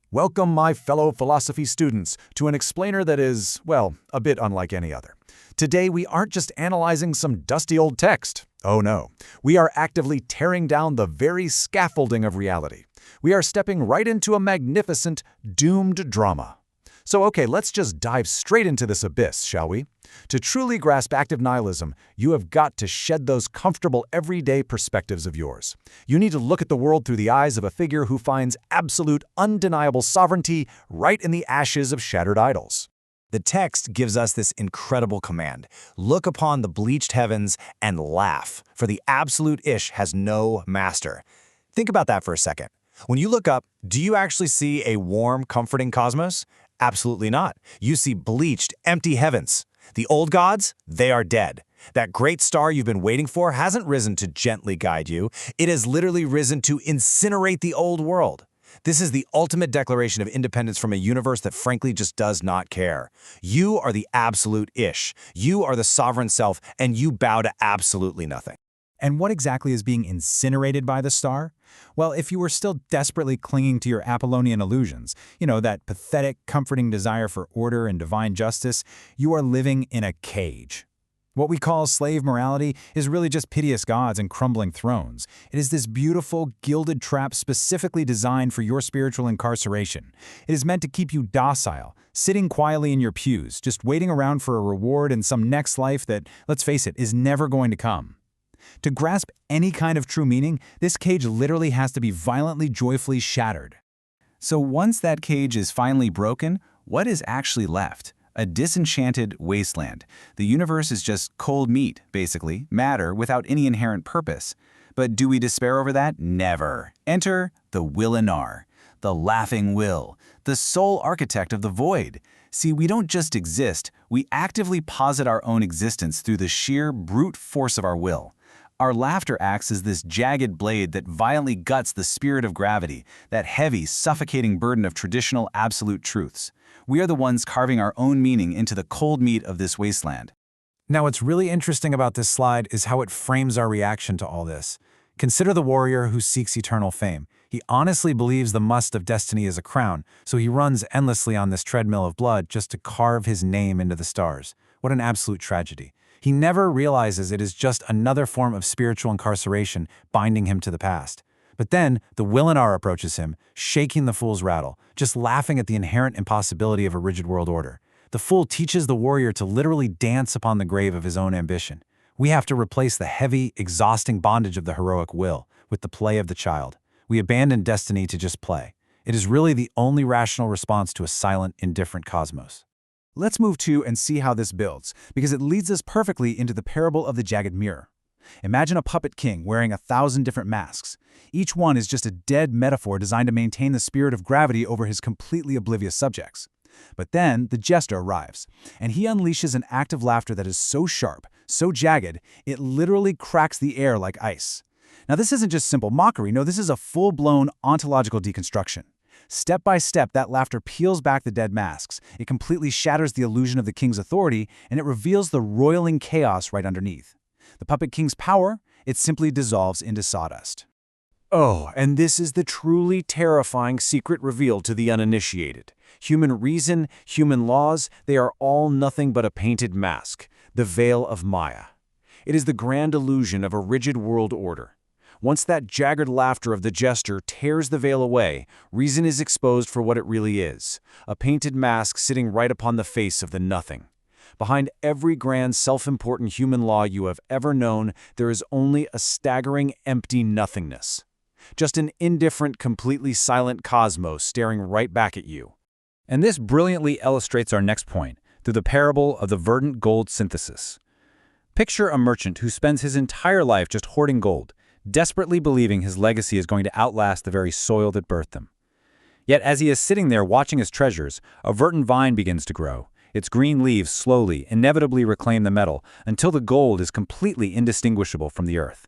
Welcome, my fellow philosophy students, to an explainer that is, well, a bit unlike any other. Today, we aren't just analyzing some dusty old text. Oh no, we are actively tearing down the very scaffolding of reality. We are stepping right into a magnificent, doomed drama. So okay, let's just dive straight into this abyss, shall we? To truly grasp active nihilism, you have got to shed those comfortable everyday perspectives of yours. You need to look at the world through the eyes of a figure who finds absolute, undeniable sovereignty right in the ashes of shattered idols. The text gives us this incredible command. Look upon the bleached heavens and laugh, for the absolute Ish has no master. Think about that for a second. When you look up, do you actually see a warm, comforting cosmos? Absolutely not. You see bleached, empty heavens. The old gods, they are dead. That great star you've been waiting for hasn't risen to gently guide you. It has literally risen to incinerate the old world. This is the ultimate declaration of independence from a universe that frankly just does not care. You are the absolute Ish. You are the sovereign self, and you bow to absolutely nothing. And what exactly is being incinerated by the star? Well, if you were still desperately clinging to your Apollonian illusions, that pathetic, comforting desire for order and divine justice, you are living in a cage. What we call slave morality is really just piteous gods and crumbling thrones. It is this beautiful, gilded trap specifically designed for your spiritual incarceration. It is meant to keep you docile, sitting quietly in your pews, just waiting around for a reward in some next life that, let's face it, is never going to come. To grasp any kind of true meaning, this cage literally has to be violently, joyfully shattered. So once that cage is finally broken, what is actually left? A disenchanted wasteland. The universe is just cold meat, basically, matter without any inherent purpose. But do we despair over that? Never. Enter the Will-Anar, the laughing will, the sole architect of the void. See, we don't just exist, we actively posit our own existence through the sheer brute force of our will. Our laughter acts as this jagged blade that violently guts the spirit of gravity, that heavy, suffocating burden of traditional absolute truths. We are the ones carving our own meaning into the cold meat of this wasteland. Now, what's really interesting about this slide is how it frames our reaction to all this. Consider the warrior who seeks eternal fame. He honestly believes the must of destiny is a crown, so he runs endlessly on this treadmill of blood just to carve his name into the stars. What an absolute tragedy. He never realizes it is just another form of spiritual incarceration binding him to the past. But then, the Will-Anar approaches him, shaking the fool's rattle, just laughing at the inherent impossibility of a rigid world order. The fool teaches the warrior to literally dance upon the grave of his own ambition. We have to replace the heavy, exhausting bondage of the heroic will with the play of the child. We abandon destiny to just play. It is really the only rational response to a silent, indifferent cosmos. Let's move to and see how this builds, because it leads us perfectly into the parable of the jagged mirror. Imagine a puppet king wearing 1,000 different masks. Each one is just a dead metaphor designed to maintain the spirit of gravity over his completely oblivious subjects. But then the jester arrives, and he unleashes an act of laughter that is so sharp, so jagged, it literally cracks the air like ice. Now this isn't just simple mockery, no, this is a full-blown ontological deconstruction. Step by step, that laughter peels back the dead masks. It completely shatters the illusion of the king's authority, and it reveals the roiling chaos right underneath. The puppet king's power, it simply dissolves into sawdust. Oh, and this is the truly terrifying secret revealed to the uninitiated. Human reason, human laws, they are all nothing but a painted mask, the veil of Maya. It is the grand illusion of a rigid world order. Once that jagged laughter of the jester tears the veil away, reason is exposed for what it really is, a painted mask sitting right upon the face of the nothing. Behind every grand self-important human law you have ever known, there is only a staggering empty nothingness. Just an indifferent, completely silent cosmos staring right back at you. And this brilliantly illustrates our next point through the parable of the verdant gold synthesis. Picture a merchant who spends his entire life just hoarding gold, desperately believing his legacy is going to outlast the very soil that birthed him. Yet as he is sitting there watching his treasures, a verdant vine begins to grow. Its green leaves slowly, inevitably reclaim the metal until the gold is completely indistinguishable from the earth.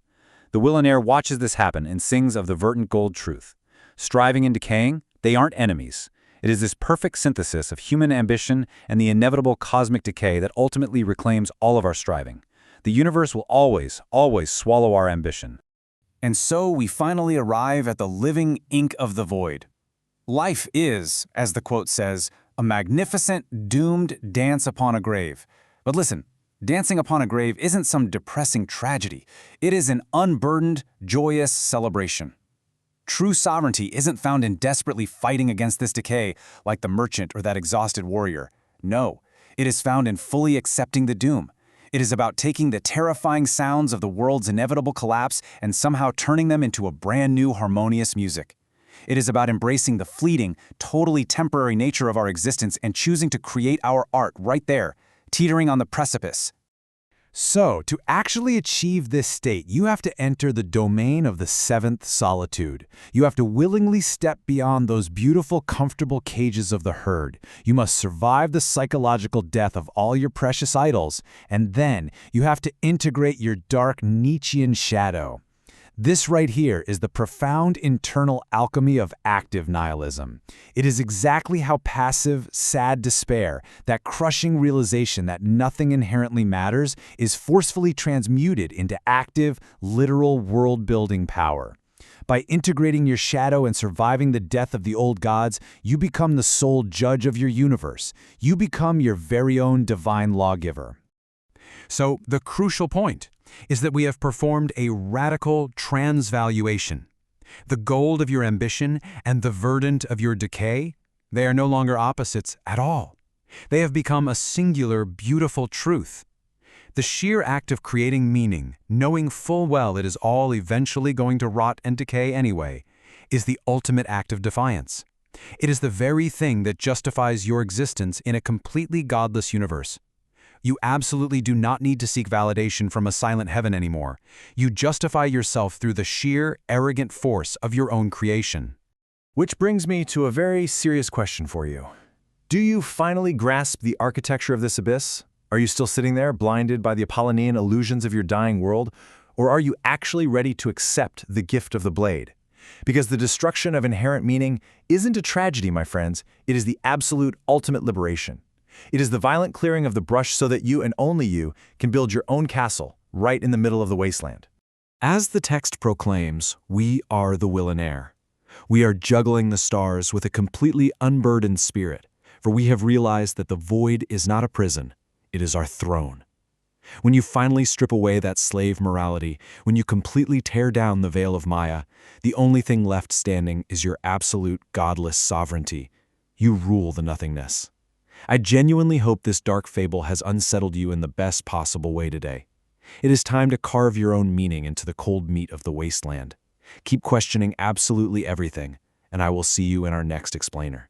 The Will-Anar watches this happen and sings of the verdant gold truth. Striving and decaying, they aren't enemies. It is this perfect synthesis of human ambition and the inevitable cosmic decay that ultimately reclaims all of our striving. The universe will always, always swallow our ambition. And so we finally arrive at the living ink of the void. Life is, as the quote says, a magnificent, doomed dance upon a grave. But listen, dancing upon a grave isn't some depressing tragedy. It is an unburdened, joyous celebration. True sovereignty isn't found in desperately fighting against this decay, like the merchant or that exhausted warrior. No, it is found in fully accepting the doom. It is about taking the terrifying sounds of the world's inevitable collapse and somehow turning them into a brand new harmonious music. It is about embracing the fleeting, totally temporary nature of our existence and choosing to create our art right there, teetering on the precipice. So, to actually achieve this state, you have to enter the domain of the seventh solitude. You have to willingly step beyond those beautiful, comfortable cages of the herd. You must survive the psychological death of all your precious idols, and then you have to integrate your dark Nietzschean shadow. This right here is the profound internal alchemy of active nihilism. It is exactly how passive, sad despair, that crushing realization that nothing inherently matters, is forcefully transmuted into active, literal world-building power. By integrating your shadow and surviving the death of the old gods, you become the sole judge of your universe. You become your very own divine lawgiver. So, the crucial point is that we have performed a radical transvaluation. The gold of your ambition and the verdant of your decay, they are no longer opposites at all. They have become a singular, beautiful truth. The sheer act of creating meaning, knowing full well it is all eventually going to rot and decay anyway, is the ultimate act of defiance. It is the very thing that justifies your existence in a completely godless universe. You absolutely do not need to seek validation from a silent heaven anymore. You justify yourself through the sheer, arrogant force of your own creation. Which brings me to a very serious question for you. Do you finally grasp the architecture of this abyss? Are you still sitting there, blinded by the Apollonian illusions of your dying world? Or are you actually ready to accept the gift of the blade? Because the destruction of inherent meaning isn't a tragedy, my friends. It is the absolute ultimate liberation. It is the violent clearing of the brush so that you and only you can build your own castle right in the middle of the wasteland. As the text proclaims, we are the will and air. We are juggling the stars with a completely unburdened spirit, for we have realized that the void is not a prison, it is our throne. When you finally strip away that slave morality, when you completely tear down the veil of Maya, the only thing left standing is your absolute godless sovereignty. You rule the nothingness. I genuinely hope this dark fable has unsettled you in the best possible way today. It is time to carve your own meaning into the cold meat of the wasteland. Keep questioning absolutely everything, and I will see you in our next explainer.